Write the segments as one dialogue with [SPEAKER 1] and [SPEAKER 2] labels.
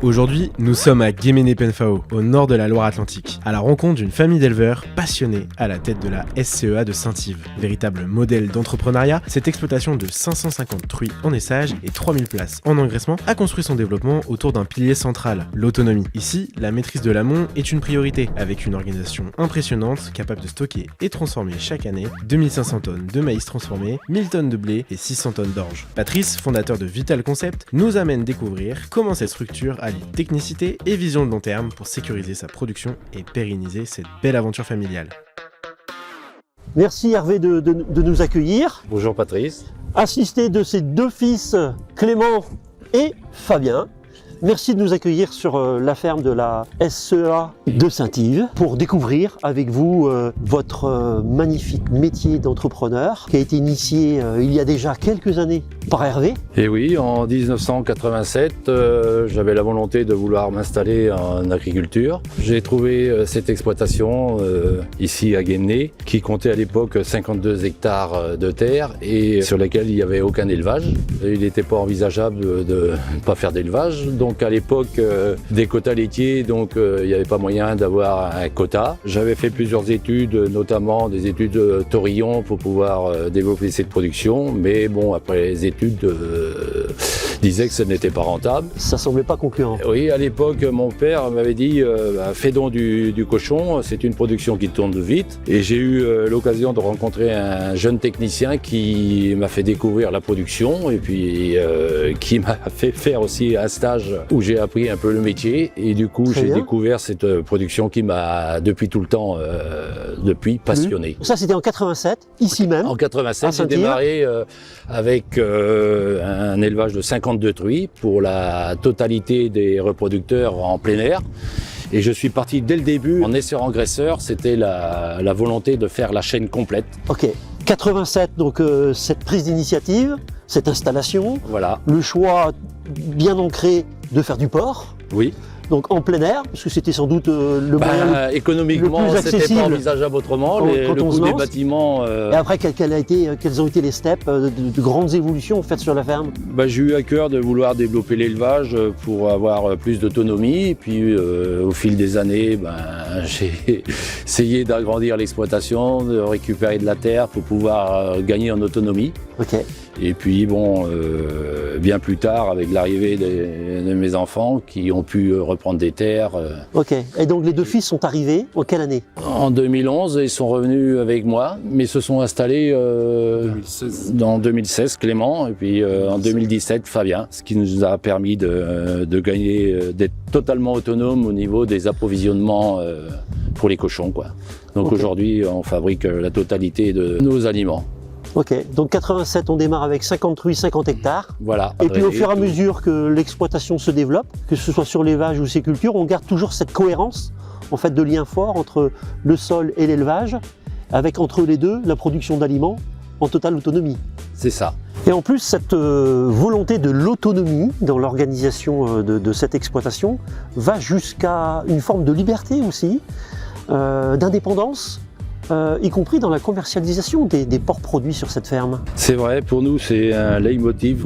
[SPEAKER 1] Aujourd'hui, nous sommes à Guéméné-Penfao, au nord de la Loire-Atlantique, à la rencontre d'une famille d'éleveurs passionnés à la tête de la SCEA de Saint-Yves. Véritable modèle d'entrepreneuriat, cette exploitation de 550 truies en essaige et 3000 places en engraissement a construit son développement autour d'un pilier central, l'autonomie. Ici, la maîtrise de l'amont est une priorité, avec une organisation impressionnante capable de stocker et transformer chaque année 2500 tonnes de maïs transformé, 1000 tonnes de blé et 600 tonnes d'orge. Patrice, fondateur de Vital Concept, nous amène découvrir comment cette structure allie technicité et vision de long terme pour sécuriser sa production et pérenniser cette belle aventure familiale.
[SPEAKER 2] Merci Hervé de nous accueillir.
[SPEAKER 3] Bonjour Patrice.
[SPEAKER 2] Assisté de ses deux fils Clément et Fabien. Merci de nous accueillir sur la ferme de la SCEA de Saint-Yves pour découvrir avec vous votre magnifique métier d'entrepreneur qui a été initié il y a déjà quelques années par Hervé.
[SPEAKER 3] Et oui, en 1987, j'avais la volonté de vouloir m'installer en agriculture. J'ai trouvé cette exploitation ici à Guémené qui comptait à l'époque 52 hectares de terre et sur laquelle il n'y avait aucun élevage. Il n'était pas envisageable de ne pas faire d'élevage. Donc à l'époque des quotas laitiers, donc il n'y avait pas moyen d'avoir un quota. J'avais fait plusieurs études, notamment des études taurillon pour pouvoir développer cette production, mais bon, après les études disaient que ce n'était pas rentable.
[SPEAKER 2] Ça semblait pas concluant.
[SPEAKER 3] Oui, à l'époque, mon père m'avait dit fais donc du cochon, c'est une production qui tourne vite. Et j'ai eu l'occasion de rencontrer un jeune technicien qui m'a fait découvrir la production et puis qui m'a fait faire aussi un stage où j'ai appris un peu le métier. Et du coup, j'ai découvert cette production qui m'a depuis tout le temps passionné.
[SPEAKER 2] Ça, c'était en 87, ici même.
[SPEAKER 3] En 87, j'ai démarré avec un élevage de 52 truies pour la totalité des reproducteurs en plein air. Et je suis parti dès le début en essai-engraisseur, c'était la volonté de faire la chaîne complète.
[SPEAKER 2] Ok, 87, donc cette prise d'initiative, cette installation,
[SPEAKER 3] voilà.
[SPEAKER 2] Le choix bien ancré de faire du porc.
[SPEAKER 3] Oui.
[SPEAKER 2] Donc en plein air, parce que c'était sans doute le moyen
[SPEAKER 3] économiquement,
[SPEAKER 2] le plus accessible.
[SPEAKER 3] C'était pas envisageable autrement, le coût des bâtiments.
[SPEAKER 2] Et après, quelles ont été les steps de grandes évolutions faites sur la ferme?
[SPEAKER 3] J'ai eu à cœur de vouloir développer l'élevage pour avoir plus d'autonomie. Et puis au fil des années, j'ai essayé d'agrandir l'exploitation, de récupérer de la terre pour pouvoir gagner en autonomie.
[SPEAKER 2] Ok.
[SPEAKER 3] Et puis bon, bien plus tard, avec l'arrivée de mes enfants qui ont pu reprendre des terres.
[SPEAKER 2] Ok, et donc les deux fils sont arrivés en quelle année?
[SPEAKER 3] En 2011, ils sont revenus avec moi, mais se sont installés en 2016, Clément, et puis en 2017, Fabien, ce qui nous a permis de gagner, d'être totalement autonome au niveau des approvisionnements pour les cochons, quoi. Donc aujourd'hui, on fabrique la totalité de nos aliments.
[SPEAKER 2] Ok, donc 87, on démarre avec 50 truies, 50 hectares.
[SPEAKER 3] Voilà.
[SPEAKER 2] Et puis au fur et à mesure que l'exploitation se développe, que ce soit sur l'élevage ou ces cultures, on garde toujours cette cohérence en fait de lien fort entre le sol et l'élevage, avec entre les deux la production d'aliments en totale autonomie.
[SPEAKER 3] C'est ça.
[SPEAKER 2] Et en plus, cette volonté de l'autonomie dans l'organisation de cette exploitation va jusqu'à une forme de liberté aussi, d'indépendance. Y compris dans la commercialisation des porcs produits sur cette ferme.
[SPEAKER 3] C'est vrai, pour nous c'est un leitmotiv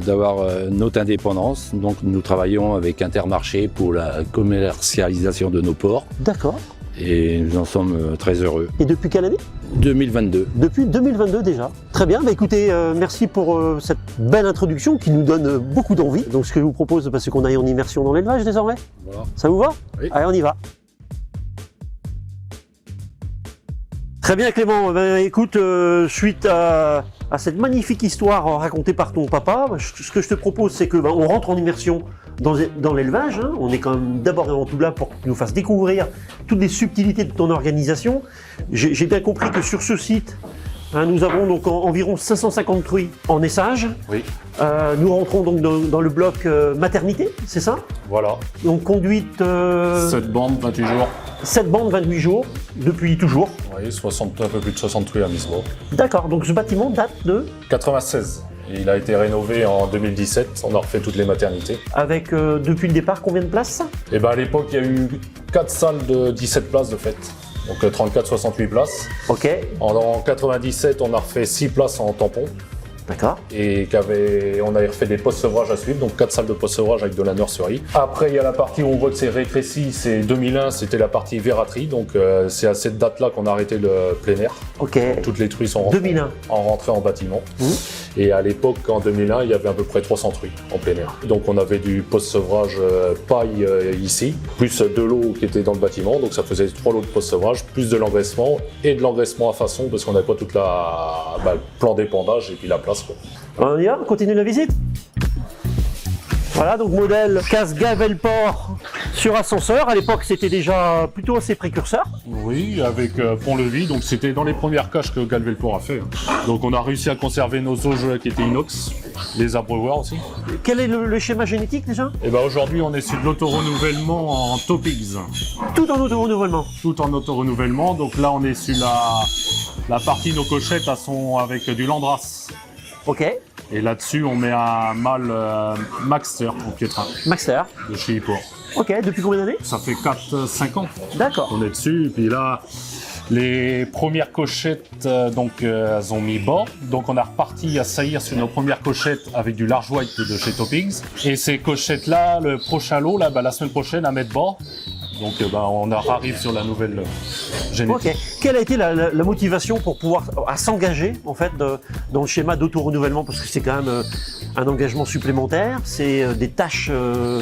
[SPEAKER 3] d'avoir notre indépendance. Donc nous travaillons avec Intermarché pour la commercialisation de nos porcs.
[SPEAKER 2] D'accord.
[SPEAKER 3] Et nous en sommes très heureux.
[SPEAKER 2] Et depuis quelle année?
[SPEAKER 3] 2022.
[SPEAKER 2] Depuis 2022 déjà. Très bien, écoutez, merci pour cette belle introduction qui nous donne beaucoup d'envie. Donc ce que je vous propose, c'est qu'on aille en immersion dans l'élevage désormais.
[SPEAKER 3] Voilà.
[SPEAKER 2] Ça vous va?
[SPEAKER 3] Oui.
[SPEAKER 2] Allez, on y va. Très bien Clément, écoute, suite à cette magnifique histoire racontée par ton papa, ce que je te propose c'est que on rentre en immersion dans l'élevage. Hein. On est quand même d'abord et avant tout là pour que tu nous fasses découvrir toutes les subtilités de ton organisation. J'ai bien compris que sur ce site, nous avons donc environ 550 truies en essaige.
[SPEAKER 3] Oui.
[SPEAKER 2] Nous rentrons donc dans le bloc maternité, c'est ça?
[SPEAKER 3] Voilà.
[SPEAKER 2] Donc conduite...
[SPEAKER 4] 7 bandes, 28 jours.
[SPEAKER 2] 7 bandes, 28 jours, depuis toujours.
[SPEAKER 4] Oui, un peu plus de 60 truies à Misbo.
[SPEAKER 2] D'accord, donc ce bâtiment date de
[SPEAKER 4] 96. Et il a été rénové en 2017, on a refait toutes les maternités.
[SPEAKER 2] Avec, depuis le départ, combien de places?
[SPEAKER 4] Et à l'époque, il y a eu 4 salles de 17 places de fait. Donc 34-68 places.
[SPEAKER 2] Ok.
[SPEAKER 4] En 97, on a refait 6 places en tampon.
[SPEAKER 2] D'accord.
[SPEAKER 4] et on avait refait des post-sevrages à suivre, donc 4 salles de post-sevrage avec de la nurserie. Après, il y a la partie où on voit que c'est rétréci, c'est 2001, c'était la partie verraterie, donc c'est à cette date-là qu'on a arrêté le plein air.
[SPEAKER 2] Ok.
[SPEAKER 4] Toutes les truies sont rentrées
[SPEAKER 2] 2001.
[SPEAKER 4] en bâtiment. Et à l'époque, en 2001, il y avait à peu près 300 truies en plein air. Donc on avait du post-sevrage paille ici, plus de l'eau qui était dans le bâtiment, donc ça faisait 3 lots de post-sevrage, plus de l'engraissement et de l'engraissement à façon, parce qu'on n'avait pas toute le plan d'épandage et puis la place, quoi.
[SPEAKER 2] On y va, on continue la visite. Voilà, donc modèle casse Gavelport sur ascenseur. À l'époque, c'était déjà plutôt assez précurseur.
[SPEAKER 4] Oui, avec pont-levis, donc c'était dans les premières caches que Gavelport a fait. Donc on a réussi à conserver nos auges qui étaient inox, les abreuvoirs aussi.
[SPEAKER 2] Quel est le schéma génétique déjà?
[SPEAKER 4] Et ben aujourd'hui, on est sur de l'auto-renouvellement en Topigs.
[SPEAKER 2] Tout en auto-renouvellement.
[SPEAKER 4] Tout en auto-renouvellement, donc là on est sur la partie de nos cochettes avec du Landras.
[SPEAKER 2] Ok.
[SPEAKER 4] Et là-dessus, on met un mâle Maxter en piétrin
[SPEAKER 2] Maxter.
[SPEAKER 4] de chez Hippor.
[SPEAKER 2] Ok, depuis combien d'années?
[SPEAKER 4] Ça fait 4-5 ans
[SPEAKER 2] D'accord.
[SPEAKER 4] qu'on est dessus. Et puis là, les premières cochettes, elles ont mis bas. Donc on a reparti à saillir sur nos premières cochettes avec du large white de chez Toppings. Et ces cochettes-là, le prochain lot, là, la semaine prochaine, à mettre bas. Donc on arrive sur la nouvelle génétique.
[SPEAKER 2] Ok. Quelle a été la motivation pour pouvoir s'engager en fait dans le schéma d'auto-renouvellement, parce que c'est quand même un engagement supplémentaire, c'est des tâches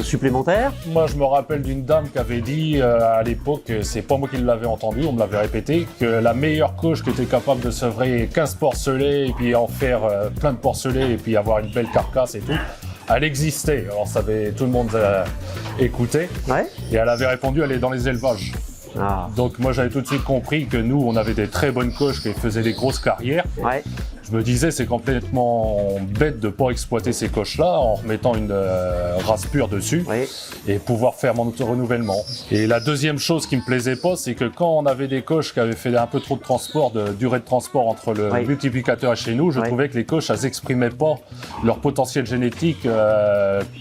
[SPEAKER 2] supplémentaires.
[SPEAKER 4] Moi, je me rappelle d'une dame qui avait dit à l'époque, c'est pas moi qui l'avais entendu, on me l'avait répété, que la meilleure coche qui était capable de sevrer 15 porcelets et puis en faire plein de porcelets et puis avoir une belle carcasse et tout, elle existait. Alors tout le monde écoutait.
[SPEAKER 2] Ouais.
[SPEAKER 4] Et elle avait répondu, elle est dans les élevages.
[SPEAKER 2] Ah.
[SPEAKER 4] Donc moi j'avais tout de suite compris que nous on avait des très bonnes coches qui faisaient des grosses carrières.
[SPEAKER 2] Ouais.
[SPEAKER 4] Je me disais c'est complètement bête de pas exploiter ces coches là en remettant une race pure dessus
[SPEAKER 2] Ouais.
[SPEAKER 4] et pouvoir faire mon auto-renouvellement. Et la deuxième chose qui me plaisait pas, c'est que quand on avait des coches qui avaient fait un peu trop de transport, de durée de transport entre le
[SPEAKER 2] Ouais.
[SPEAKER 4] multiplicateur et chez nous, je
[SPEAKER 2] Ouais.
[SPEAKER 4] trouvais que les coches elles exprimaient pas leur potentiel génétique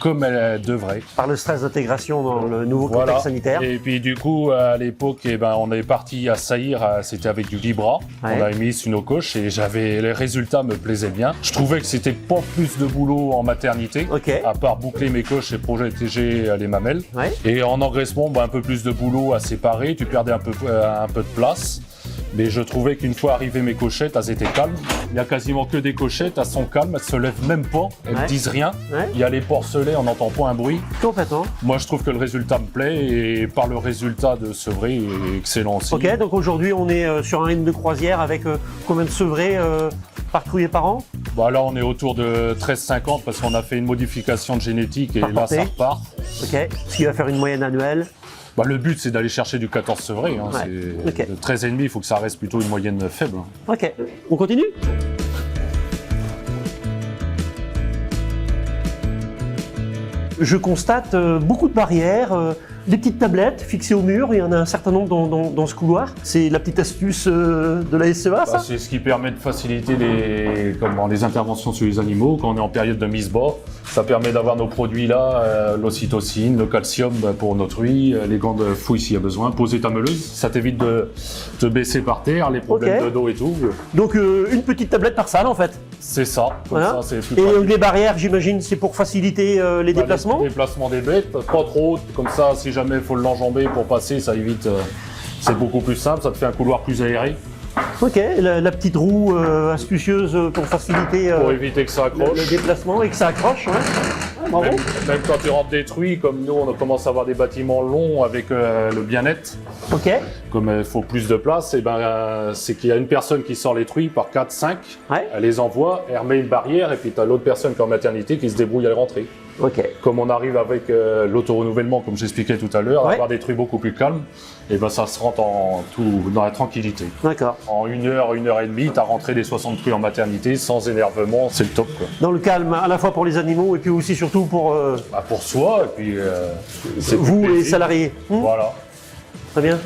[SPEAKER 4] comme elles devraient.
[SPEAKER 2] Par le stress d'intégration dans le nouveau
[SPEAKER 4] Voilà.
[SPEAKER 2] contexte sanitaire.
[SPEAKER 4] Et puis du coup, à l'époque, on est parti à saillir, c'était avec du Libra.
[SPEAKER 2] Ouais.
[SPEAKER 4] On avait mis sur nos coches et les résultats me plaisaient bien. Je trouvais que c'était pas plus de boulot en maternité,
[SPEAKER 2] Ok.
[SPEAKER 4] à part boucler mes coches et protéger les mamelles.
[SPEAKER 2] Ouais.
[SPEAKER 4] Et en engraissement, un peu plus de boulot à séparer, tu perdais un peu de place. Mais je trouvais qu'une fois arrivées mes cochettes, elles étaient calmes. Il y a quasiment que des cochettes, elles sont calmes, elles se lèvent même pas, elles
[SPEAKER 2] Ouais.
[SPEAKER 4] disent rien.
[SPEAKER 2] Ouais.
[SPEAKER 4] Il y a les porcelets, on n'entend pas un bruit.
[SPEAKER 2] Complètement.
[SPEAKER 4] Moi, je trouve que le résultat me plaît et par le résultat de sevré est excellent aussi.
[SPEAKER 2] Ok, donc aujourd'hui on est sur un rythme de croisière avec combien de sevrés par trouée par an?
[SPEAKER 4] Là, on est autour de 13,50 parce qu'on a fait une modification de génétique et
[SPEAKER 2] Par
[SPEAKER 4] là, ça
[SPEAKER 2] portée.
[SPEAKER 4] repart.
[SPEAKER 2] Ok, ce qui va faire une moyenne annuelle.
[SPEAKER 4] Le but, c'est d'aller chercher du 14 sevré. Hein.
[SPEAKER 2] Ouais.
[SPEAKER 4] C'est
[SPEAKER 2] Ok.
[SPEAKER 4] de 13,5, il faut que ça reste plutôt une moyenne faible.
[SPEAKER 2] Ok, on continue? Je constate beaucoup de barrières, des petites tablettes fixées au mur, il y en a un certain nombre dans ce couloir. C'est la petite astuce de la SEA, ça?
[SPEAKER 4] C'est ce qui permet de faciliter les interventions sur les animaux quand on est en période de mise bas. Ça permet d'avoir nos produits là, l'ocytocine, le calcium pour nos truies, les gants de fouille s'il y a besoin, poser ta meuleuse. Ça t'évite de te baisser par terre, les problèmes
[SPEAKER 2] Ok.
[SPEAKER 4] de dos et tout.
[SPEAKER 2] Donc une petite tablette par salle en fait.
[SPEAKER 4] C'est ça, comme
[SPEAKER 2] Voilà.
[SPEAKER 4] ça c'est plus
[SPEAKER 2] Et
[SPEAKER 4] pratique.
[SPEAKER 2] les barrières, j'imagine, c'est pour faciliter les déplacements?
[SPEAKER 4] Les déplacements des bêtes, pas trop hautes, comme ça si jamais il faut l'enjamber pour passer, ça évite, c'est beaucoup plus simple, ça te fait un couloir plus aéré.
[SPEAKER 2] Ok, la petite roue astucieuse pour faciliter
[SPEAKER 4] Pour éviter que ça accroche.
[SPEAKER 2] le déplacement et que ça accroche. Ouais. Ah, bravo.
[SPEAKER 4] Même quand tu rentres détruit, comme nous on commence à avoir des bâtiments longs avec le bien-être,
[SPEAKER 2] Ok,
[SPEAKER 4] comme il faut plus de place, c'est qu'il y a une personne qui sort les truies par 4-5,
[SPEAKER 2] ouais,
[SPEAKER 4] elle les envoie, elle remet une barrière et puis tu as l'autre personne qui est en maternité qui se débrouille à les rentrer.
[SPEAKER 2] ok.
[SPEAKER 4] Comme on arrive avec l'auto-renouvellement, comme j'expliquais tout à l'heure,
[SPEAKER 2] Ouais.
[SPEAKER 4] à avoir des truies beaucoup plus calmes, et ça se rentre dans la tranquillité.
[SPEAKER 2] D'accord.
[SPEAKER 4] En 1 heure, 1 heure et demie, tu as rentré les 60 truies en maternité sans énervement, c'est le top, quoi.
[SPEAKER 2] Dans le calme, à la fois pour les animaux et puis aussi surtout pour
[SPEAKER 4] Pour soi, et puis c'est
[SPEAKER 2] vous,
[SPEAKER 4] plus
[SPEAKER 2] les
[SPEAKER 4] plaisir.
[SPEAKER 2] salariés.
[SPEAKER 4] Voilà.
[SPEAKER 2] Très bien.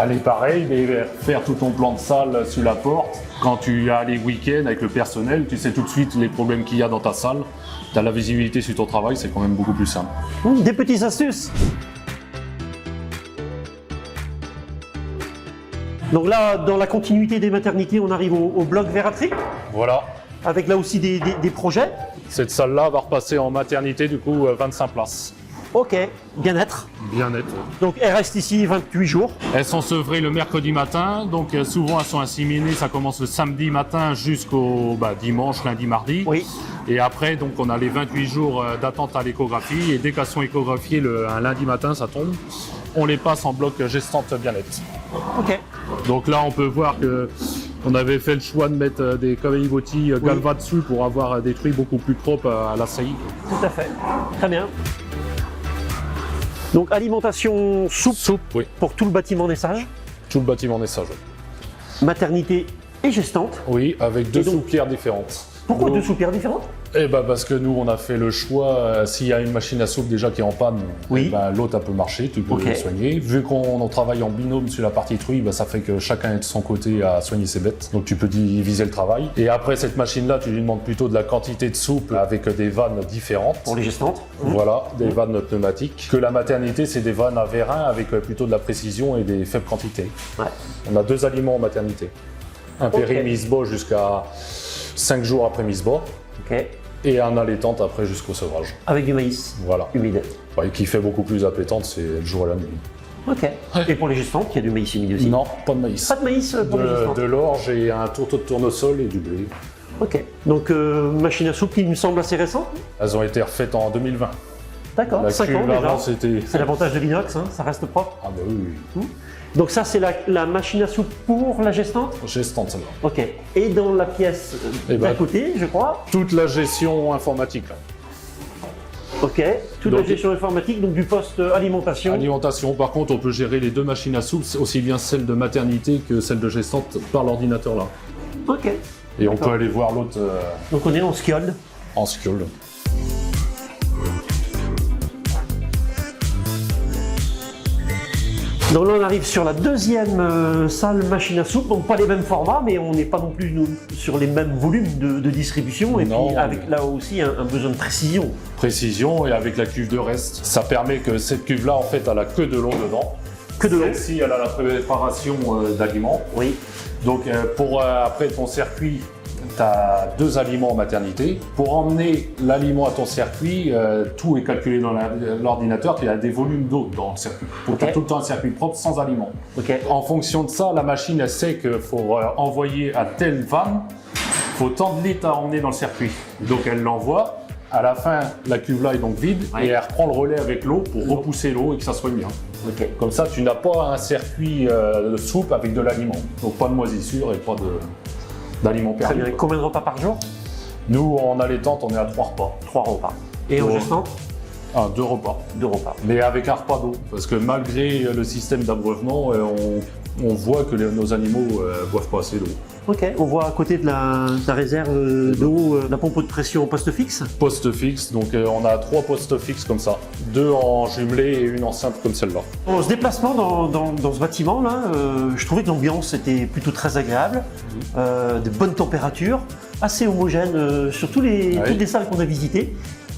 [SPEAKER 4] Les pareil, mais faire tout ton plan de salle sur la porte. Quand tu as les week-ends avec le personnel, tu sais tout de suite les problèmes qu'il y a dans ta salle. Tu as la visibilité sur ton travail, c'est quand même beaucoup plus simple.
[SPEAKER 2] Des petites astuces. Donc là, dans la continuité des maternités, on arrive au bloc verraterie.
[SPEAKER 4] Voilà.
[SPEAKER 2] avec là aussi des projets.
[SPEAKER 4] Cette salle-là va repasser en maternité, du coup, 25 places.
[SPEAKER 2] Ok, bien-être.
[SPEAKER 4] Bien-être.
[SPEAKER 2] Donc elle reste ici 28 jours.
[SPEAKER 4] Elles sont sevrées le mercredi matin, donc souvent elles sont inséminées, ça commence le samedi matin jusqu'au dimanche, lundi, mardi.
[SPEAKER 2] Oui.
[SPEAKER 4] Et après, donc on a les 28 jours d'attente à l'échographie, et dès qu'elles sont échographiées un lundi matin, ça tombe, on les passe en bloc gestante bien-être.
[SPEAKER 2] Ok.
[SPEAKER 4] Donc là, on peut voir que on avait fait le choix de mettre des Kawaiiboti Galva dessus pour avoir des trucs beaucoup plus propres à la saillie.
[SPEAKER 2] Tout à fait. Très bien. Donc alimentation soupe,
[SPEAKER 4] Oui.
[SPEAKER 2] pour tout le bâtiment naissage,
[SPEAKER 4] Tout le bâtiment naissage.
[SPEAKER 2] maternité et gestante.
[SPEAKER 4] Oui, avec deux
[SPEAKER 2] Et donc-
[SPEAKER 4] soupières différentes.
[SPEAKER 2] Pourquoi
[SPEAKER 4] Nous-
[SPEAKER 2] deux soupières différentes?
[SPEAKER 4] Eh ben parce que nous, on a fait le choix, s'il y a une machine à soupe déjà qui est en panne,
[SPEAKER 2] Oui.
[SPEAKER 4] eh ben, l'autre elle peut marcher, tu peux
[SPEAKER 2] Ok.
[SPEAKER 4] le soigner. Vu qu'on travaille en binôme sur la partie truie, ben, ça fait que chacun est de son côté à soigner ses bêtes. Donc tu peux diviser le travail. Et après cette machine-là, tu lui demandes plutôt de la quantité de soupe avec des vannes différentes.
[SPEAKER 2] Pour les gestantes.
[SPEAKER 4] Voilà, des vannes pneumatiques. Que la maternité, c'est des vannes à vérin avec plutôt de la précision et des faibles quantités.
[SPEAKER 2] Ouais.
[SPEAKER 4] On a 2 aliments en maternité. Un péri mise-bas jusqu'à 5 jours après mise-bas
[SPEAKER 2] Ok.
[SPEAKER 4] et un allaitante après jusqu'au sevrage.
[SPEAKER 2] Avec du maïs
[SPEAKER 4] Voilà.
[SPEAKER 2] humide.
[SPEAKER 4] Ouais, qui fait beaucoup plus appétante, c'est le jour et la nuit.
[SPEAKER 2] Ok. Et pour les gestantes, il y a du maïs humide aussi.
[SPEAKER 4] Non, pas de maïs.
[SPEAKER 2] Pas de maïs pour les gestantes.
[SPEAKER 4] De l'orge et un tourteau de tournesol et du blé.
[SPEAKER 2] Ok. Donc machine à soupe qui me semble assez récente.
[SPEAKER 4] Elles ont été refaites en 2020.
[SPEAKER 2] D'accord.
[SPEAKER 4] La
[SPEAKER 2] 5 ans
[SPEAKER 4] cuve
[SPEAKER 2] déjà.
[SPEAKER 4] avant, c'était...
[SPEAKER 2] C'est l'avantage de l'inox, hein, ça reste propre.
[SPEAKER 4] Ah bah oui, oui.
[SPEAKER 2] Donc ça c'est la machine à soupe pour la gestante.
[SPEAKER 4] Gestante, celle-là.
[SPEAKER 2] Ok. Et dans la pièce
[SPEAKER 4] Eh
[SPEAKER 2] d'à
[SPEAKER 4] ben-
[SPEAKER 2] côté, je crois.
[SPEAKER 4] Toute la gestion informatique, là.
[SPEAKER 2] Ok. Toute la
[SPEAKER 4] Donc-
[SPEAKER 2] gestion informatique, donc du poste alimentation.
[SPEAKER 4] Alimentation, par contre, on peut gérer les 2 machines à soupe, aussi bien celle de maternité que celle de gestante, par l'ordinateur là.
[SPEAKER 2] Ok.
[SPEAKER 4] Et on
[SPEAKER 2] D'accord.
[SPEAKER 4] peut aller voir l'autre
[SPEAKER 2] Donc on est en skiol.
[SPEAKER 4] en skiold.
[SPEAKER 2] Donc là on arrive sur la deuxième salle machine à soupe, donc pas les mêmes formats, mais on n'est pas non plus sur les mêmes volumes de distribution, et
[SPEAKER 4] Non,
[SPEAKER 2] puis avec là aussi un besoin de précision.
[SPEAKER 4] Précision et avec la cuve de reste. Ça permet que cette cuve-là, en fait, elle a que de l'eau dedans.
[SPEAKER 2] Que de l'eau.
[SPEAKER 4] Celle-ci, elle a la préparation d'aliments.
[SPEAKER 2] Oui.
[SPEAKER 4] Donc pour après ton circuit, tu as 2 aliments en maternité. Pour emmener l'aliment à ton circuit, tout est calculé dans l'ordinateur, il y a des volumes d'eau dans le circuit. Donc tu as
[SPEAKER 2] Ok.
[SPEAKER 4] tout le temps un circuit propre sans aliments.
[SPEAKER 2] Ok.
[SPEAKER 4] En fonction de ça, la machine, elle sait qu'il faut envoyer à telle vanne, il faut tant de litres à emmener dans le circuit. Donc elle l'envoie. À la fin, la cuve là est donc vide
[SPEAKER 2] Ouais.
[SPEAKER 4] et elle reprend le relais avec l'eau pour repousser l'eau et que ça soit bien.
[SPEAKER 2] Ok.
[SPEAKER 4] Comme ça, tu n'as pas un circuit de soupe avec de l'aliment. Donc pas de moisissure et pas d'aliments
[SPEAKER 2] Très
[SPEAKER 4] perdus.
[SPEAKER 2] bien. Combien de repas par jour?
[SPEAKER 4] Nous, en allaitante, on est à 3 repas.
[SPEAKER 2] 3 repas. Et en
[SPEAKER 4] Ouais.
[SPEAKER 2] gestante?
[SPEAKER 4] 2 repas.
[SPEAKER 2] 2 repas.
[SPEAKER 4] Mais avec un repas d'eau. Parce que malgré le système d'abreuvement, on voit que nos animaux boivent pas assez d'eau.
[SPEAKER 2] Ok. On voit à côté de la réserve d'eau, la pompe de pression poste fixe.
[SPEAKER 4] Poste fixe, donc on a 3 postes fixes comme ça. 2 en jumelé et une en simple comme celle-là.
[SPEAKER 2] En se déplacement dans ce bâtiment là, je trouvais que l'ambiance était plutôt très agréable, de bonnes températures, assez homogène sur toutes les salles qu'on a visitées.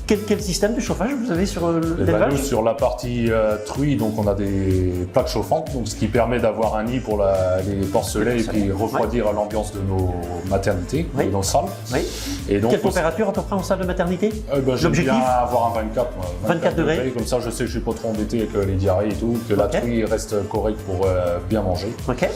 [SPEAKER 2] Quel système de chauffage vous avez sur
[SPEAKER 4] Et ben,
[SPEAKER 2] l'élevage?
[SPEAKER 4] nous, sur la partie truie, donc on a des plaques chauffantes, donc ce qui permet d'avoir un nid pour les porcelets et puis refroidir l'ambiance de nos maternités,
[SPEAKER 2] Oui.
[SPEAKER 4] de nos salles.
[SPEAKER 2] Oui.
[SPEAKER 4] Et donc,
[SPEAKER 2] Quelle température à peu près en salle de maternité?
[SPEAKER 4] j'aime
[SPEAKER 2] L'objectif?
[SPEAKER 4] bien avoir un 24, moi,
[SPEAKER 2] 24 degrés.
[SPEAKER 4] Comme ça, je sais que je suis pas trop embêté avec les diarrhées et tout, que la
[SPEAKER 2] Ok.
[SPEAKER 4] truie reste correcte pour bien manger.
[SPEAKER 2] Ok.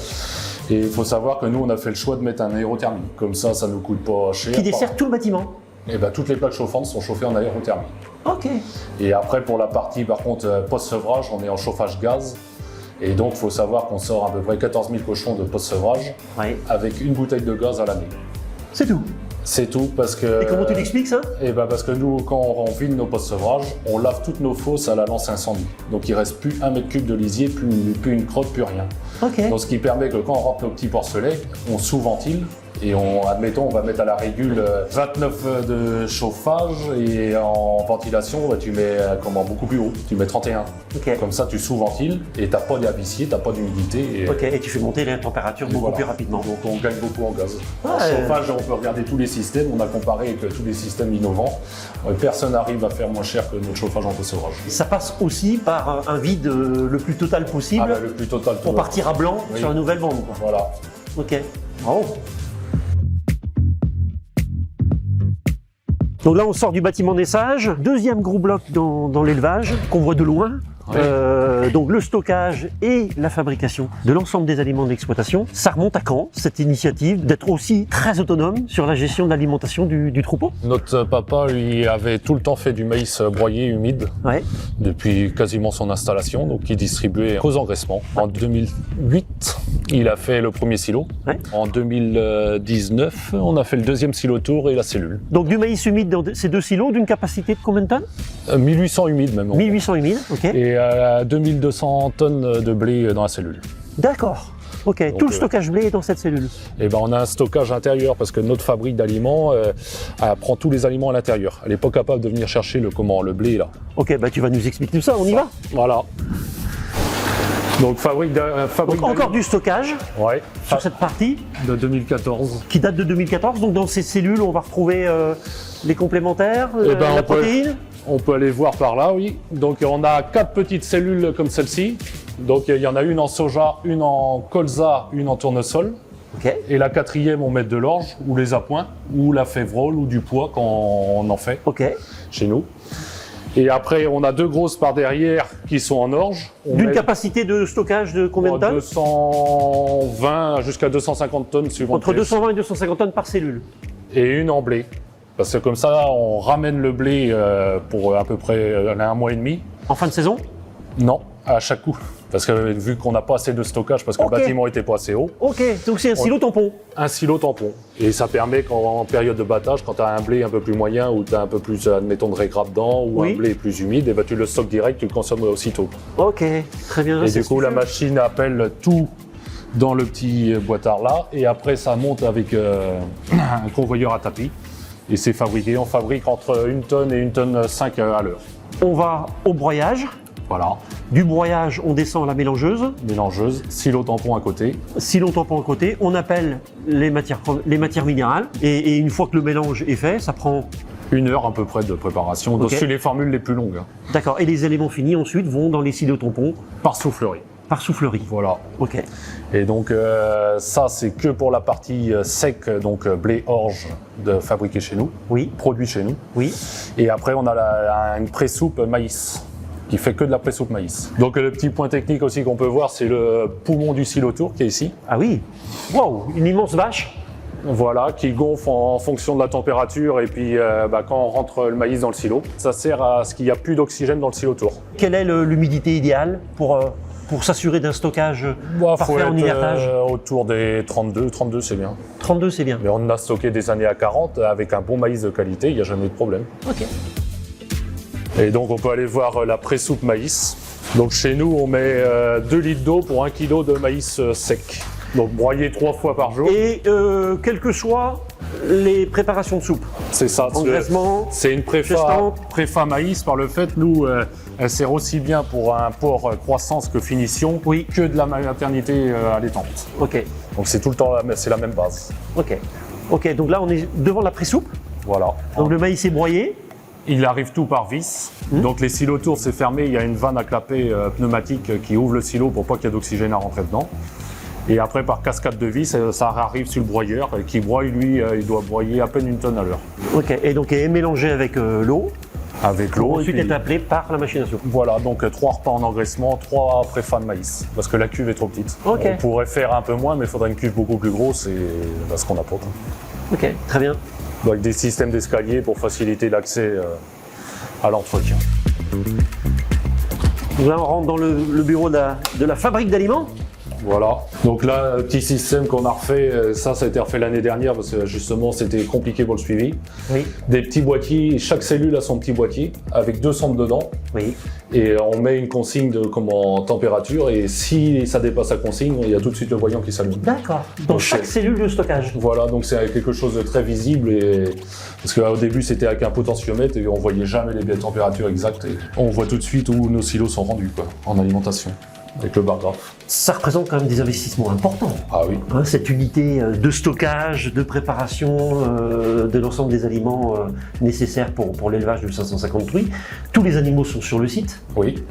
[SPEAKER 4] Et il faut savoir que nous, on a fait le choix de mettre un aérothermie. Comme ça nous coûte pas cher.
[SPEAKER 2] Qui dessert tout le bâtiment?
[SPEAKER 4] Et ben, toutes les plaques chauffantes sont chauffées en aérothermie.
[SPEAKER 2] Ok.
[SPEAKER 4] Et après, pour la partie, par contre, post-sevrage, on est en chauffage gaz. Et donc, il faut savoir qu'on sort à peu près 14 000 cochons de post-sevrage
[SPEAKER 2] Ouais.
[SPEAKER 4] avec une bouteille de gaz à l'année.
[SPEAKER 2] C'est tout.
[SPEAKER 4] C'est tout parce que...
[SPEAKER 2] Et comment tu l'expliques ça?
[SPEAKER 4] Eh ben parce que nous, quand on vide nos post-sevrages, on lave toutes nos fosses à la lance incendie. Donc il reste plus 1 mètre cube de lisier, plus une crotte, plus rien.
[SPEAKER 2] Ok.
[SPEAKER 4] Donc ce qui permet que quand on rentre nos petits porcelets, on sous-ventile et admettons, on va mettre à la régule 29 de chauffage et en ventilation, tu mets beaucoup plus haut, tu mets 31.
[SPEAKER 2] Ok.
[SPEAKER 4] Comme ça, tu sous-ventiles et t'as pas d'huissier, t'as pas d'humidité. Et,
[SPEAKER 2] Ok. Et tu fais monter la température beaucoup
[SPEAKER 4] voilà.
[SPEAKER 2] plus rapidement.
[SPEAKER 4] Donc on gagne beaucoup en gaz. En
[SPEAKER 2] Ouais.
[SPEAKER 4] chauffage, on peut regarder tous les systèmes, on a comparé avec tous les systèmes innovants. Personne n'arrive à faire moins cher que notre chauffage en post-sevrage.
[SPEAKER 2] Ça passe aussi par un vide le plus total possible
[SPEAKER 4] Ah bah, le plus total.
[SPEAKER 2] pour partir à blanc
[SPEAKER 4] Oui.
[SPEAKER 2] sur la nouvelle bande, quoi.
[SPEAKER 4] Voilà.
[SPEAKER 2] Ok. Bravo. Donc là, on sort du bâtiment naissage. Deuxième gros bloc dans l'élevage, qu'on voit de loin.
[SPEAKER 4] Ouais.
[SPEAKER 2] Donc le stockage et la fabrication de l'ensemble des aliments d'exploitation. Ça remonte à quand, cette initiative d'être aussi très autonome sur la gestion de l'alimentation du troupeau?
[SPEAKER 4] Notre papa, lui, avait tout le temps fait du maïs broyé humide
[SPEAKER 2] Ouais.
[SPEAKER 4] depuis quasiment son installation, donc il distribuait aux engraissements. En 2008, il a fait le premier silo.
[SPEAKER 2] Ouais.
[SPEAKER 4] En 2019, on a fait le deuxième silo tour et la cellule.
[SPEAKER 2] Donc du maïs humide dans ces 2 silos d'une capacité de combien de tonnes?
[SPEAKER 4] 1800 humides même.
[SPEAKER 2] 1800 humides, ok.
[SPEAKER 4] Et 2200 tonnes de blé dans la cellule.
[SPEAKER 2] D'accord. Ok,
[SPEAKER 4] Donc,
[SPEAKER 2] tout le stockage blé est dans cette cellule.
[SPEAKER 4] Et ben on a un stockage intérieur parce que notre fabrique d'aliments prend tous les aliments à l'intérieur. Elle n'est pas capable de venir chercher le blé là.
[SPEAKER 2] Ok, bah tu vas nous expliquer tout ça, on y va.
[SPEAKER 4] Voilà. Donc fabrique
[SPEAKER 2] Donc encore du stockage
[SPEAKER 4] ouais,
[SPEAKER 2] sur cette partie
[SPEAKER 4] de 2014.
[SPEAKER 2] qui date de 2014. Donc dans ces cellules, on va retrouver les complémentaires,
[SPEAKER 4] Eh ben,
[SPEAKER 2] la
[SPEAKER 4] on peut-
[SPEAKER 2] protéine.
[SPEAKER 4] On peut aller voir par là, oui. Donc on a 4 petites cellules comme celle-ci. Donc il y en a une en soja, une en colza, une en tournesol.
[SPEAKER 2] Ok.
[SPEAKER 4] Et la 4e, on met de l'orge, ou les appoints, ou la févrole, ou du pois quand on en fait
[SPEAKER 2] Ok.
[SPEAKER 4] chez nous. Et après, on a 2 grosses par derrière qui sont en orge. On
[SPEAKER 2] D'une
[SPEAKER 4] met
[SPEAKER 2] capacité de stockage de combien de tonnes?
[SPEAKER 4] 220 jusqu'à 250 tonnes suivant
[SPEAKER 2] Entre
[SPEAKER 4] le pièce.
[SPEAKER 2] 220 et 250 tonnes par cellule.
[SPEAKER 4] Et une en blé. Parce que comme ça, on ramène le blé pour à peu près 1 mois et demi.
[SPEAKER 2] En fin de saison?
[SPEAKER 4] Non, à chaque coup. Parce que vu qu'on n'a pas assez de stockage, parce que
[SPEAKER 2] Ok.
[SPEAKER 4] le bâtiment était pas assez haut,
[SPEAKER 2] Ok, donc c'est un silo tampon.
[SPEAKER 4] un silo tampon. Et ça permet qu'en période de battage, quand tu as un blé un peu plus moyen ou tu as un peu plus, admettons, de régras dedans ou
[SPEAKER 2] Oui.
[SPEAKER 4] un blé plus humide, et ben tu le stockes direct, tu le consommes aussitôt.
[SPEAKER 2] Ok, très bien.
[SPEAKER 4] Et
[SPEAKER 2] c'est
[SPEAKER 4] du coup, la
[SPEAKER 2] astucieux.
[SPEAKER 4] machine appelle tout dans le petit boîtard là, et après ça monte avec un convoyeur à tapis. Et c'est fabriqué, on fabrique entre 1 tonne et 1 tonne 5 à l'heure.
[SPEAKER 2] On va au broyage.
[SPEAKER 4] Voilà,
[SPEAKER 2] Du broyage, on descend à la mélangeuse.
[SPEAKER 4] mélangeuse, silo tampon à côté.
[SPEAKER 2] Silo tampon à côté. On appelle les matières minérales. Et une fois que le mélange est fait, ça prend...
[SPEAKER 4] 1 heure à peu près de préparation.
[SPEAKER 2] Ok.
[SPEAKER 4] Donc c'est les formules les plus longues, hein.
[SPEAKER 2] D'accord. Et les éléments finis ensuite vont dans les silos tampons
[SPEAKER 4] Par soufflerie.
[SPEAKER 2] par soufflerie.
[SPEAKER 4] Voilà.
[SPEAKER 2] Ok.
[SPEAKER 4] Et donc ça c'est que pour la partie sec, donc blé orge fabriqué chez nous,
[SPEAKER 2] Oui,
[SPEAKER 4] produit chez nous.
[SPEAKER 2] oui.
[SPEAKER 4] Et après on a une pré-soupe maïs qui fait que de la pré-soupe maïs. Donc le petit point technique aussi qu'on peut voir, c'est le poumon du silotour qui est ici.
[SPEAKER 2] Ah oui. Waouh, une immense vache.
[SPEAKER 4] Voilà, qui gonfle en fonction de la température et puis quand on rentre le maïs dans le silo, ça sert à ce qu'il n'y a plus d'oxygène dans le silotour.
[SPEAKER 2] Quelle est l'humidité idéale pour s'assurer d'un stockage parfait en hivernage?
[SPEAKER 4] Autour des 32 c'est bien.
[SPEAKER 2] 32, c'est bien.
[SPEAKER 4] Mais on a stocké des années à 40 avec un bon maïs de qualité, il n'y a jamais eu de problème.
[SPEAKER 2] Ok.
[SPEAKER 4] Et donc on peut aller voir la pré-soupe maïs. Donc chez nous on met 2 litres d'eau pour 1 kg de maïs sec. Donc broyé 3 fois par jour.
[SPEAKER 2] Et quelles que soient les préparations de soupe,
[SPEAKER 4] C'est ça.
[SPEAKER 2] engraissement,
[SPEAKER 4] C'est une
[SPEAKER 2] Gestante.
[SPEAKER 4] préfa maïs par le fait, nous, elle sert aussi bien pour un porc croissance que finition
[SPEAKER 2] Oui.
[SPEAKER 4] que de la maternité allaitante.
[SPEAKER 2] ok,
[SPEAKER 4] Donc c'est tout le temps c'est la même base.
[SPEAKER 2] ok. Ok, donc là on est devant la pré-soupe,
[SPEAKER 4] Voilà.
[SPEAKER 2] donc le maïs est broyé,
[SPEAKER 4] Il arrive tout par vis. Donc les silos tours c'est fermé, il y a une vanne à clapet pneumatique qui ouvre le silo pour pas qu'il y ait d'oxygène à rentrer dedans. Et après par cascade de vis, ça arrive sur le broyeur qui broie, lui, il doit broyer à peine 1 tonne à l'heure.
[SPEAKER 2] ok, et donc est mélangé avec l'eau,
[SPEAKER 4] Avec l'eau. et
[SPEAKER 2] ensuite
[SPEAKER 4] puis-
[SPEAKER 2] est appelé par la machine à soupe.
[SPEAKER 4] Voilà, donc 3 repas en engraissement, 3 préfats de maïs, parce que la cuve est trop petite.
[SPEAKER 2] Ok.
[SPEAKER 4] On pourrait faire un peu moins, mais il faudrait une cuve beaucoup plus grosse, et ce qu'on n'a pas.
[SPEAKER 2] Ok, très bien.
[SPEAKER 4] Donc, avec des systèmes d'escalier pour faciliter l'accès à l'entretien.
[SPEAKER 2] Donc là on rentre dans le bureau de la fabrique d'aliments.
[SPEAKER 4] Voilà, donc là, petit système qu'on a refait, ça a été refait l'année dernière, parce que justement c'était compliqué pour le suivi.
[SPEAKER 2] Oui,
[SPEAKER 4] Des petits boîtiers, chaque cellule a son petit boîtier, avec 2 sondes dedans,
[SPEAKER 2] oui.
[SPEAKER 4] et on met une consigne de température, et si ça dépasse la consigne, il y a tout de suite le voyant qui s'allume.
[SPEAKER 2] D'accord. Dans
[SPEAKER 4] Donc,
[SPEAKER 2] chaque cellule de stockage.
[SPEAKER 4] Voilà, donc c'est quelque chose de très visible, parce qu'au début c'était avec un potentiomètre et on voyait jamais les températures exactes. Et on voit tout de suite où nos silos sont rendus en alimentation, avec le bar graphe.
[SPEAKER 2] Ça représente quand même des investissements importants.
[SPEAKER 4] Ah oui.
[SPEAKER 2] Hein, cette unité de stockage, de préparation de l'ensemble des aliments nécessaires pour l'élevage de 550 truies. Tous les animaux sont sur le site.
[SPEAKER 4] Oui.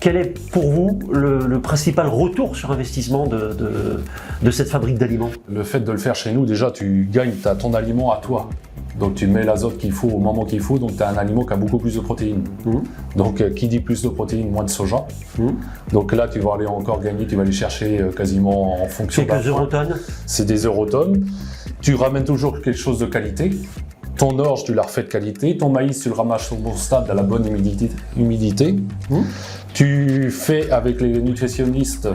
[SPEAKER 2] Quel est pour vous le principal retour sur investissement de cette fabrique d'aliments?
[SPEAKER 4] Le fait de le faire chez nous, déjà tu gagnes ton aliment à toi. Donc tu mets l'azote qu'il faut au moment qu'il faut, donc tu as un aliment qui a beaucoup plus de protéines. Donc qui dit plus de protéines, moins de soja. Donc là tu vas aller encore gagner, tu vas aller chercher quasiment en fonction
[SPEAKER 2] Quelques eurotonnes.
[SPEAKER 4] C'est des eurotonnes. Tu ramènes toujours quelque chose de qualité. Ton orge, tu la refais de qualité. Ton maïs, tu le ramasses au bon stade, à la bonne humidité. Tu fais avec les nutritionnistes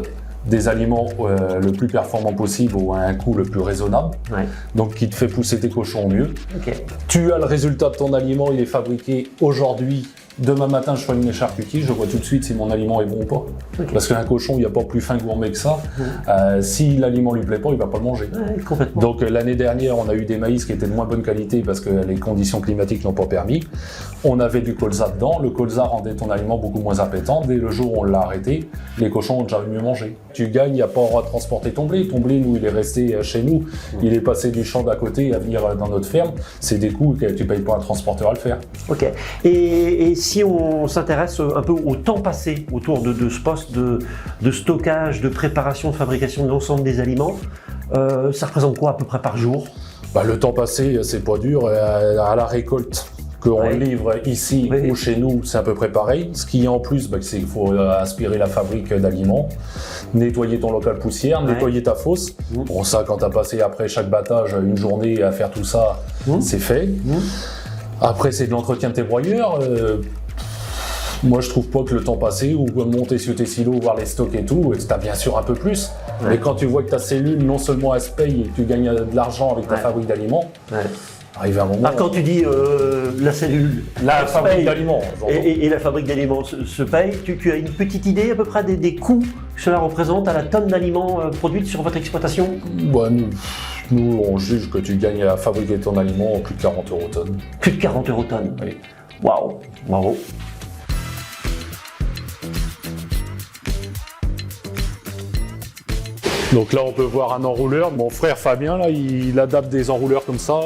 [SPEAKER 4] des aliments le plus performants possible ou à un coût le plus raisonnable. Donc qui te fait pousser tes cochons au mieux. Tu as le résultat de ton aliment, il est fabriqué aujourd'hui. Demain matin, je fais une charcuterie, je vois tout de suite si mon aliment est bon ou pas. Parce qu'un cochon, il n'y a pas plus fin gourmet que ça. Si l'aliment lui plaît pas, il va pas le manger.
[SPEAKER 2] Complètement.
[SPEAKER 4] Donc l'année dernière, on a eu des maïs qui étaient de moins bonne qualité parce que les conditions climatiques n'ont pas permis. On avait du colza dedans. Le colza rendait ton aliment beaucoup moins appétant. Dès le jour où on l'a arrêté, les cochons ont déjà mieux mangé. Tu gagnes, il n'y a pas à transporter ton blé. Ton blé, nous, il est resté chez nous. Il est passé du champ d'à côté à venir dans notre ferme. C'est des coûts que tu ne payes pas un transporteur à le faire.
[SPEAKER 2] Ok. Et si on s'intéresse un peu au temps passé autour de ce poste de stockage, de préparation, de fabrication de l'ensemble des aliments, ça représente quoi à peu près par jour?
[SPEAKER 4] Le temps passé, c'est pas dur. À la récolte, qu'on livre ici ou chez nous, c'est à peu près pareil. Ce qui est en plus, c'est qu'il faut aspirer la fabrique d'aliments, nettoyer ton local poussière, nettoyer ta fosse. Bon, ça, quand tu as passé après chaque battage une journée à faire tout ça, c'est fait. Après, c'est de l'entretien de tes broyeurs. Moi, je trouve pas que le temps passé, ou monter sur tes silos, voir les stocks et tout, tu as bien sûr un peu plus. Mais quand tu vois que ta cellule, non seulement elle se paye et que tu gagnes de l'argent avec ta fabrique d'aliments, arrive un moment.
[SPEAKER 2] Quand tu dis la cellule,
[SPEAKER 4] la fabrique d'aliments
[SPEAKER 2] et la fabrique d'aliments se paye, tu as une petite idée à peu près des coûts que cela représente à la tonne d'aliments produite sur votre exploitation?
[SPEAKER 4] Nous, on juge que tu gagnes à fabriquer ton aliment plus de 40 € tonne.
[SPEAKER 2] Plus de 40 € tonne.
[SPEAKER 4] Oui.
[SPEAKER 2] Waouh, bravo.
[SPEAKER 4] Donc là, on peut voir un enrouleur. Mon frère Fabien, là, il adapte des enrouleurs comme ça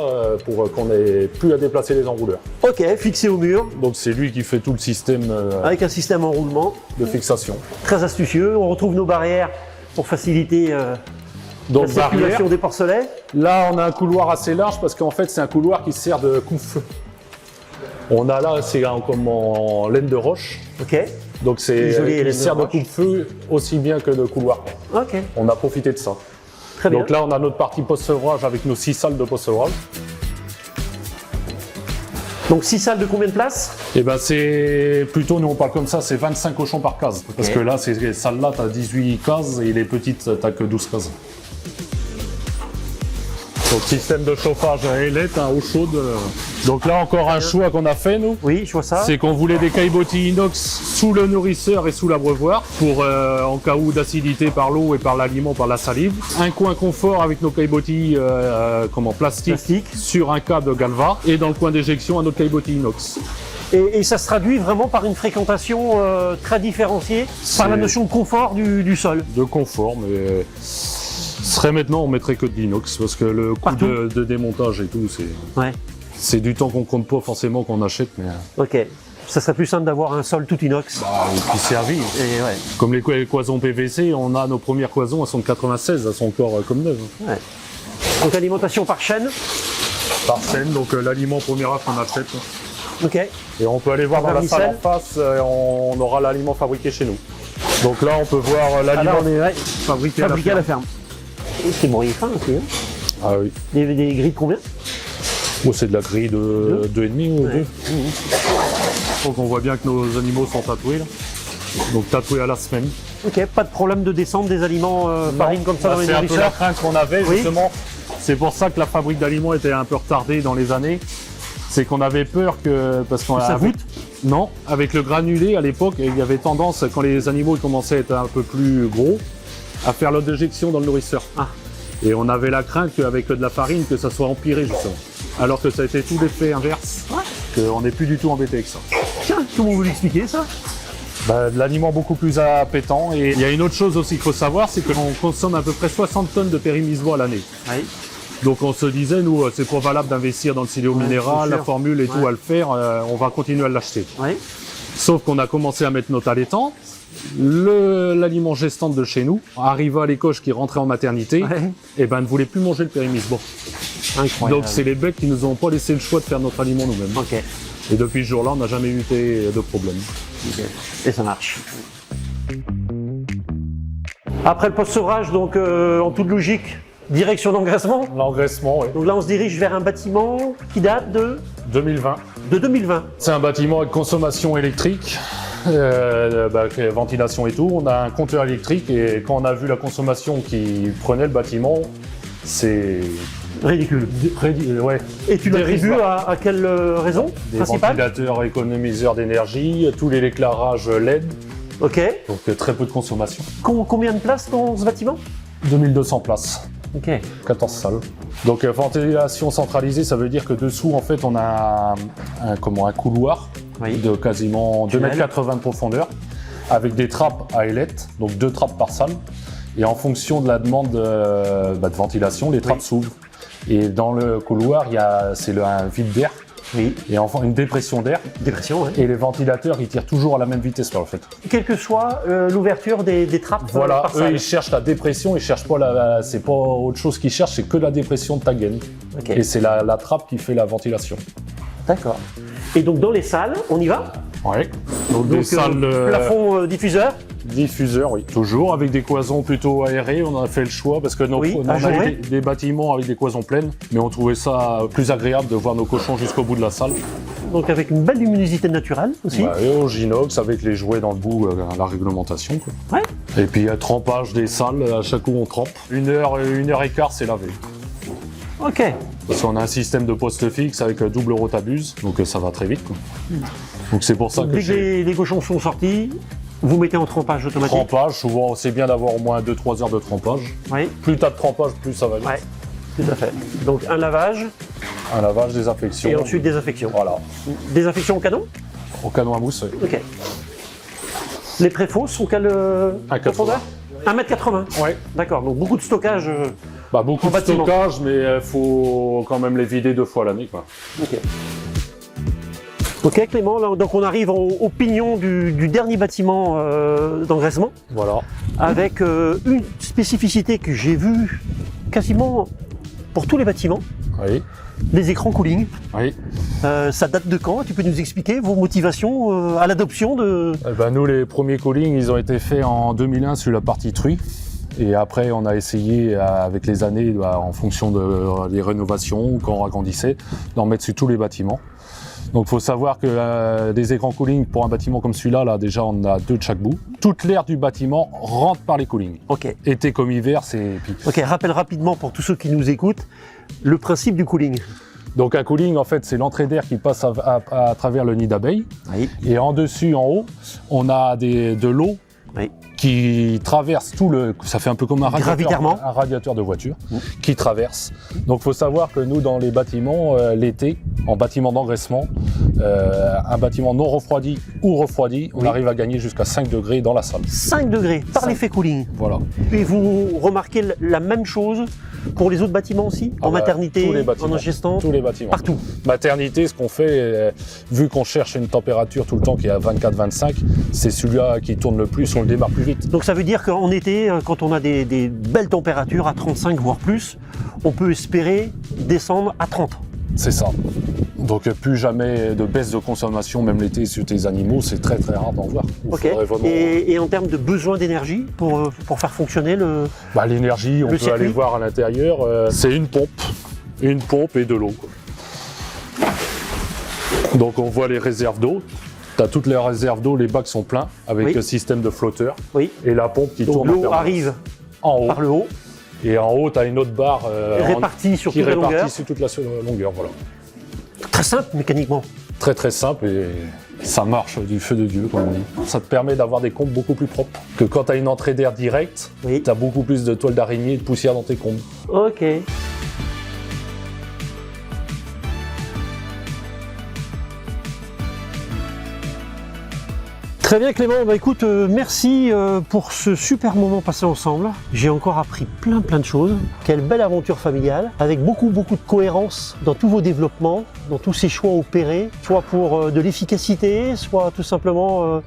[SPEAKER 4] pour qu'on n'ait plus à déplacer les enrouleurs.
[SPEAKER 2] Ok, fixé au mur.
[SPEAKER 4] Donc c'est lui qui fait tout le système
[SPEAKER 2] avec un système en roulement
[SPEAKER 4] de fixation.
[SPEAKER 2] Très astucieux. On retrouve nos barrières pour faciliter la circulation des porcelets.
[SPEAKER 4] Là, on a un couloir assez large parce qu'en fait, c'est un couloir qui sert de coupe-feu. On a là, c'est comme en laine de roche.
[SPEAKER 2] Ok.
[SPEAKER 4] Donc il sert de coupe-feu aussi bien que de couloir.
[SPEAKER 2] Ok.
[SPEAKER 4] On a profité de ça.
[SPEAKER 2] Très bien.
[SPEAKER 4] Donc là, on a notre partie post-sevrage avec nos 6 salles de post-sevrage.
[SPEAKER 2] Donc 6 salles de combien de places?
[SPEAKER 4] C'est plutôt, nous on parle comme ça, c'est 25 cochons par case. Parce que là, ces salles-là, tu as 18 cases et les petites, tu n'as que 12 cases. Donc système de chauffage à ailette, eau chaude. Donc là encore un choix qu'on a fait nous.
[SPEAKER 2] Oui, je vois ça.
[SPEAKER 4] C'est qu'on voulait des caillebotis inox sous le nourrisseur et sous l'abreuvoir pour en cas où d'acidité par l'eau et par l'aliment, par la salive. Un coin confort avec nos caillebotis plastique sur un câble Galva et dans le coin d'éjection un autre caillebotis inox.
[SPEAKER 2] Et ça se traduit vraiment par une fréquentation très différenciée, par la notion de confort du sol.
[SPEAKER 4] De confort, mais maintenant on mettrait que de l'inox parce que le coût de démontage et tout, c'est du temps qu'on compte pas forcément qu'on achète. Mais...
[SPEAKER 2] Ok, ça serait plus simple d'avoir un sol tout inox.
[SPEAKER 4] Et puis servi. Comme les cloisons PVC, on a nos premières cloisons, elles sont de 96, elles sont encore comme neuves.
[SPEAKER 2] Donc alimentation par chaîne.
[SPEAKER 4] Par chaîne, donc l'aliment premier œuf qu'on achète.
[SPEAKER 2] Ok.
[SPEAKER 4] Et on peut aller voir dans la salle en face, on aura l'aliment fabriqué chez nous. Donc là on peut voir l'aliment fabriqué à la ferme.
[SPEAKER 2] Et c'est bon, il est fin aussi.
[SPEAKER 4] Ah oui.
[SPEAKER 2] Des grilles de combien?
[SPEAKER 4] C'est de la grille de 2,5 ou 2. Donc on voit bien que nos animaux sont tatoués là. Donc tatoués à la semaine.
[SPEAKER 2] Ok, pas de problème de descente des aliments farine comme ça dans les nourrisseurs.
[SPEAKER 4] C'est un peu la crainte qu'on avait justement. C'est pour ça que la fabrique d'aliments était un peu retardée dans les années. C'est qu'on avait peur que... Parce qu'on
[SPEAKER 2] ça voûte?
[SPEAKER 4] Non, avec le granulé à l'époque, il y avait tendance, quand les animaux commençaient à être un peu plus gros, à faire l'eau d'injection dans le nourrisseur. Et on avait la crainte qu'avec de la farine, que ça soit empiré justement. Alors que ça a été tout l'effet inverse, qu'on n'est plus du tout embêté avec ça.
[SPEAKER 2] Tiens, comment vous l'expliquez ça?
[SPEAKER 4] De l'aliment beaucoup plus appétant. Et il y a une autre chose aussi qu'il faut savoir, c'est qu'on consomme à peu près 60 tonnes de périmysbo à l'année. Donc on se disait, nous, c'est pas valable d'investir dans le silo minéral, la formule et tout à le faire, on va continuer à l'acheter. Sauf qu'on a commencé à mettre notre allaitant. L'aliment gestante de chez nous arriva à les coches qui rentraient en maternité et ne voulait plus manger le périmysbo.
[SPEAKER 2] Incroyable.
[SPEAKER 4] Donc c'est les bêtes qui nous ont pas laissé le choix de faire notre aliment nous-mêmes.
[SPEAKER 2] Ok.
[SPEAKER 4] Et depuis ce jour-là, on n'a jamais eu de problème.
[SPEAKER 2] Ok. Et ça marche. Après le post-sevrage, donc en toute logique, direction d'engraissement.
[SPEAKER 4] L'engraissement, oui.
[SPEAKER 2] Donc là, on se dirige vers un bâtiment qui date de
[SPEAKER 4] 2020.
[SPEAKER 2] 2020.
[SPEAKER 4] C'est un bâtiment avec consommation électrique, ventilation et tout. On a un compteur électrique et quand on a vu la consommation qui prenait le bâtiment, c'est
[SPEAKER 2] Ridicule.
[SPEAKER 4] ouais,
[SPEAKER 2] Et tu l'attribues
[SPEAKER 4] dérisoire.
[SPEAKER 2] à quelle raison
[SPEAKER 4] Des
[SPEAKER 2] principale?
[SPEAKER 4] ventilateurs économiseurs d'énergie, tout l'éclairage LED,
[SPEAKER 2] Ok.
[SPEAKER 4] donc très peu de consommation.
[SPEAKER 2] Combien de places dans ce bâtiment?
[SPEAKER 4] 2200 places.
[SPEAKER 2] Ok.
[SPEAKER 4] 14 salles. Donc ventilation centralisée, ça veut dire que dessous, en fait, on a un couloir
[SPEAKER 2] Oui.
[SPEAKER 4] de quasiment 2,80
[SPEAKER 2] Tunnel.
[SPEAKER 4] m de profondeur, avec des trappes à ailettes, donc 2 trappes par salle. Et en fonction de la demande de ventilation, les trappes
[SPEAKER 2] Oui.
[SPEAKER 4] s'ouvrent. Et dans le couloir, c'est un vide d'air,
[SPEAKER 2] Oui.
[SPEAKER 4] et enfin une dépression d'air.
[SPEAKER 2] Dépression, ouais.
[SPEAKER 4] Et les ventilateurs, ils tirent toujours à la même vitesse, en fait.
[SPEAKER 2] Quelle que soit l'ouverture des trappes
[SPEAKER 4] Voilà,
[SPEAKER 2] par
[SPEAKER 4] eux,
[SPEAKER 2] salle.
[SPEAKER 4] ils cherchent la dépression, ils cherchent pas c'est pas autre chose qu'ils cherchent, c'est que la dépression de ta gaine.
[SPEAKER 2] Ok.
[SPEAKER 4] Et c'est la trappe qui fait la ventilation.
[SPEAKER 2] D'accord. Et donc dans les salles, on y va?
[SPEAKER 4] Ouais. Donc des salles
[SPEAKER 2] plafond diffuseur.
[SPEAKER 4] diffuseurs, oui. Toujours avec des cloisons plutôt aérées, on a fait le choix parce que
[SPEAKER 2] Oui,
[SPEAKER 4] on a
[SPEAKER 2] ajouré.
[SPEAKER 4] des bâtiments avec des cloisons pleines, mais on trouvait ça plus agréable de voir nos cochons jusqu'au bout de la salle.
[SPEAKER 2] Donc avec une belle luminosité naturelle aussi.
[SPEAKER 4] Ouais, et au Ginox avec les jouets dans le bout, la réglementation. Quoi.
[SPEAKER 2] Ouais.
[SPEAKER 4] Et puis trempage des salles, à chaque coup on trempe. 1 heure et quart, c'est lavé.
[SPEAKER 2] Ok.
[SPEAKER 4] Parce qu'on a un système de poste fixe avec double rotabuse, donc ça va très vite. Quoi. Donc c'est pour ça que
[SPEAKER 2] Dès que les cochons sont sortis, vous mettez en trempage automatique.
[SPEAKER 4] trempage, souvent c'est bien d'avoir au moins 2-3 heures de trempage.
[SPEAKER 2] Oui.
[SPEAKER 4] Plus t'as de trempage, plus ça va vite.
[SPEAKER 2] Ouais. Tout à fait. Donc un lavage
[SPEAKER 4] Un lavage, désinfection.
[SPEAKER 2] et ensuite désinfection.
[SPEAKER 4] Voilà.
[SPEAKER 2] Désinfection au canon.
[SPEAKER 4] Au canon à mousse, oui.
[SPEAKER 2] Ok. Les préfaux sont quelle
[SPEAKER 4] 1,80.
[SPEAKER 2] profondeur? 1,80 m.
[SPEAKER 4] Ouais.
[SPEAKER 2] D'accord. Donc beaucoup de stockage.
[SPEAKER 4] Beaucoup
[SPEAKER 2] En
[SPEAKER 4] de
[SPEAKER 2] bâtiment.
[SPEAKER 4] stockage, mais il faut quand même les vider 2 fois l'année. Quoi.
[SPEAKER 2] Ok. Ok Clément, là, donc on arrive au pignon du dernier bâtiment d'engraissement,
[SPEAKER 4] Voilà.
[SPEAKER 2] avec une spécificité que j'ai vue quasiment pour tous les bâtiments,
[SPEAKER 4] Oui.
[SPEAKER 2] les écrans cooling.
[SPEAKER 4] Oui.
[SPEAKER 2] Ça date de quand? Tu peux nous expliquer vos motivations à l'adoption de...
[SPEAKER 4] Nous, les premiers callings, ils ont été faits en 2001 sur la partie truie. Et après, on a essayé, avec les années, en fonction des rénovations, quand on agrandissait, d'en mettre sur tous les bâtiments. Donc il faut savoir que des écrans cooling pour un bâtiment comme celui-là, là, déjà on a 2 de chaque bout. Toute l'air du bâtiment rentre par les coolings.
[SPEAKER 2] Ok.
[SPEAKER 4] Été comme hiver, c'est...
[SPEAKER 2] Ok, rappelle rapidement pour tous ceux qui nous écoutent, le principe du cooling.
[SPEAKER 4] Donc un cooling, en fait, c'est l'entrée d'air qui passe à travers le nid d'abeille.
[SPEAKER 2] Oui.
[SPEAKER 4] Et en dessus, en haut, on a de l'eau
[SPEAKER 2] Oui.
[SPEAKER 4] qui traverse tout le... Ça fait un peu comme un
[SPEAKER 2] Gravitairement.
[SPEAKER 4] radiateur de voiture qui traverse. Donc il faut savoir que nous, dans les bâtiments, l'été, en bâtiment d'engraissement, un bâtiment non refroidi ou refroidi, on
[SPEAKER 2] Oui.
[SPEAKER 4] arrive à gagner jusqu'à 5 degrés dans la salle.
[SPEAKER 2] 5 degrés par
[SPEAKER 4] 5.
[SPEAKER 2] l'effet cooling.
[SPEAKER 4] Voilà.
[SPEAKER 2] Et vous remarquez la même chose pour les autres bâtiments aussi? En maternité,
[SPEAKER 4] tous les bâtiments.
[SPEAKER 2] en gestante,
[SPEAKER 4] Tous les bâtiments.
[SPEAKER 2] partout.
[SPEAKER 4] Maternité, ce qu'on fait, vu qu'on cherche une température tout le temps qui est à 24-25, c'est celui-là qui tourne le plus, on le démarre plus vite.
[SPEAKER 2] Donc ça veut dire qu'en été, quand on a des belles températures à 35 voire plus, on peut espérer descendre à 30.
[SPEAKER 4] C'est ça. Donc plus jamais de baisse de consommation, même l'été sur tes animaux, c'est très très rare d'en voir. Il
[SPEAKER 2] Ok.
[SPEAKER 4] faudrait vraiment-
[SPEAKER 2] Et en termes de besoin d'énergie pour faire fonctionner le...
[SPEAKER 4] L'énergie, on
[SPEAKER 2] Le
[SPEAKER 4] peut
[SPEAKER 2] circuit.
[SPEAKER 4] aller voir à l'intérieur, c'est une pompe et de l'eau. quoi. Donc on voit les réserves d'eau. Tu as toutes les réserves d'eau, les bacs sont pleins avec
[SPEAKER 2] Oui.
[SPEAKER 4] le système de flotteur
[SPEAKER 2] Oui.
[SPEAKER 4] et la pompe qui
[SPEAKER 2] Donc
[SPEAKER 4] tourne en
[SPEAKER 2] l'eau
[SPEAKER 4] permanence.
[SPEAKER 2] arrive
[SPEAKER 4] en haut.
[SPEAKER 2] par le haut,
[SPEAKER 4] Et en haut, tu as une autre barre
[SPEAKER 2] répartie sur
[SPEAKER 4] qui
[SPEAKER 2] toute la
[SPEAKER 4] répartit
[SPEAKER 2] longueur.
[SPEAKER 4] sur toute la longueur. Voilà.
[SPEAKER 2] Très simple mécaniquement.
[SPEAKER 4] Très très simple et ça marche du feu de Dieu, comme on dit. Ça te permet d'avoir des combes beaucoup plus propres que quand tu as une entrée d'air directe.
[SPEAKER 2] Oui.
[SPEAKER 4] Tu as beaucoup plus de toiles d'araignée et de poussière dans tes combes.
[SPEAKER 2] Ok. Très bien Clément, écoute, merci pour ce super moment passé ensemble. J'ai encore appris plein de choses. Quelle belle aventure familiale, avec beaucoup de cohérence dans tous vos développements, dans tous ces choix opérés, soit pour de l'efficacité, soit tout simplement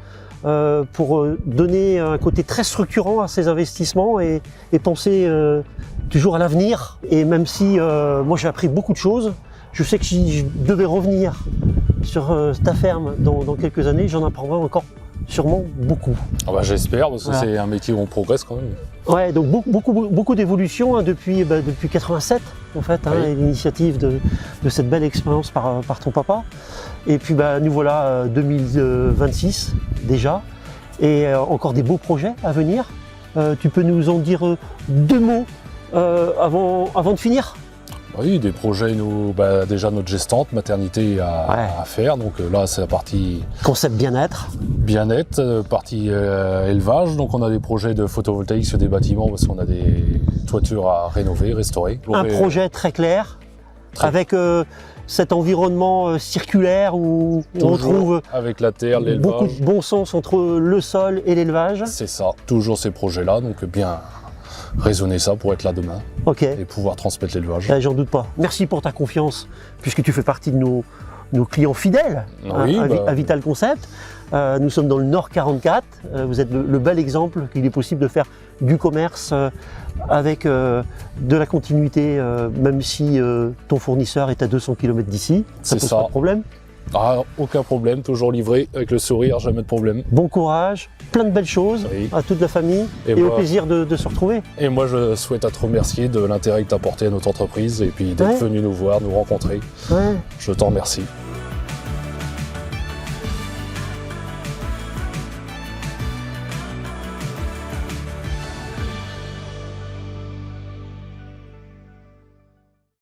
[SPEAKER 2] pour donner un côté très structurant à ces investissements et penser toujours à l'avenir. Et même si moi j'ai appris beaucoup de choses, je sais que si je devais revenir sur ta ferme dans quelques années, j'en apprendrai encore sûrement beaucoup.
[SPEAKER 4] Ah bah, j'espère, parce que
[SPEAKER 2] Voilà.
[SPEAKER 4] c'est un métier où on progresse quand même.
[SPEAKER 2] Ouais, donc beaucoup d'évolutions hein, depuis 87 en fait, hein,
[SPEAKER 4] Oui.
[SPEAKER 2] et l'initiative de cette belle expérience par ton papa. Et puis nous voilà 2026 déjà, et encore des beaux projets à venir. Tu peux nous en dire 2 mots avant de finir?
[SPEAKER 4] Oui, des projets, déjà notre gestante, maternité à faire. Donc là, c'est la partie
[SPEAKER 2] Concept bien-être.
[SPEAKER 4] bien-être, partie élevage. Donc on a des projets de photovoltaïque sur des bâtiments parce qu'on a des toitures à rénover, restaurer.
[SPEAKER 2] Un projet très clair, avec cet environnement circulaire où on retrouve
[SPEAKER 4] avec la terre,
[SPEAKER 2] beaucoup
[SPEAKER 4] l'élevage.
[SPEAKER 2] de bon sens entre le sol et l'élevage.
[SPEAKER 4] C'est ça, toujours ces projets-là. Donc bien raisonner ça pour être là demain
[SPEAKER 2] Ok.
[SPEAKER 4] et pouvoir transmettre l'élevage.
[SPEAKER 2] J'en doute pas. Merci pour ta confiance, puisque tu fais partie de nos clients fidèles
[SPEAKER 4] Oui,
[SPEAKER 2] à Vital Concept. Nous sommes dans le Nord 44. Vous êtes le bel exemple qu'il est possible de faire du commerce avec de la continuité, même si ton fournisseur est à 200 km d'ici. Ça
[SPEAKER 4] C'est
[SPEAKER 2] pose
[SPEAKER 4] ça.
[SPEAKER 2] pas de problème.
[SPEAKER 4] Ah, aucun problème, toujours livré avec le sourire, jamais de problème.
[SPEAKER 2] Bon courage, plein de belles choses
[SPEAKER 4] Oui.
[SPEAKER 2] à toute la famille et au
[SPEAKER 4] moi-
[SPEAKER 2] plaisir de se retrouver.
[SPEAKER 4] Et moi, je souhaite à te remercier de l'intérêt que tu as porté à notre entreprise et puis d'être
[SPEAKER 2] Ouais.
[SPEAKER 4] venu nous voir, nous rencontrer.
[SPEAKER 2] Ouais.
[SPEAKER 4] Je t'en remercie.